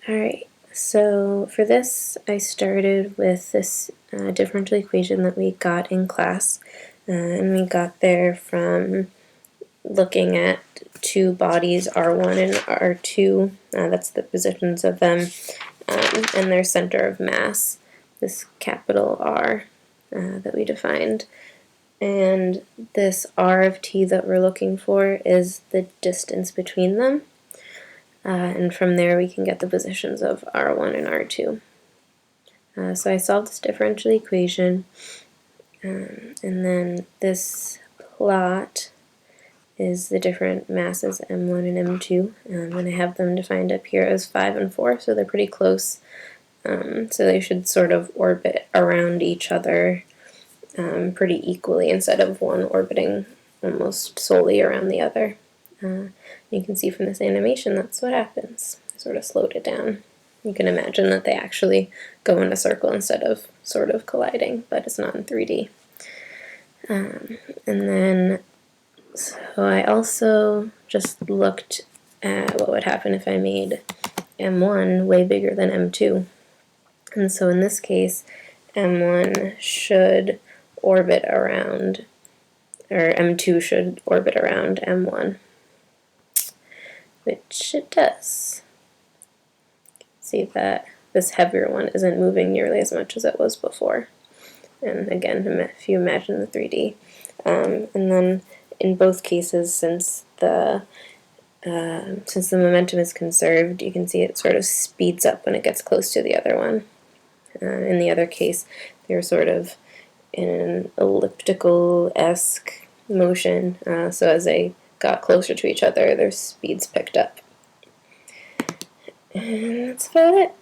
Alright, so for this I started with this differential equation that we got in class, and we got there from looking at two bodies, R1 and R2, that's the positions of them, and their center of mass, this capital R that we defined. And this R of t that we're looking for is the distance between them. And from there we can get the positions of R1 and R2. So I solved this differential equation, and then this plot is the different masses m1 and m2, and I have them defined up here as 5 and 4, so they're pretty close. So they should sort of orbit around each other pretty equally instead of one orbiting almost solely around the other. You can see from this animation that's what happens. I sort of slowed it down. You can imagine that they actually go in a circle instead of sort of colliding, but it's not in 3D. And then, so I also just looked at what would happen if I made M1 way bigger than M2. And so in this case, M1 should orbit around, or M2 should orbit around M1, which it does. See that this heavier one isn't moving nearly as much as it was before. And again, if you imagine the 3D. And then in both cases, since the momentum is conserved, you can see it sort of speeds up when it gets close to the other one. In the other case, they're sort of in an elliptical-esque motion, so as they got closer to each other, their speeds picked up. And that's about it.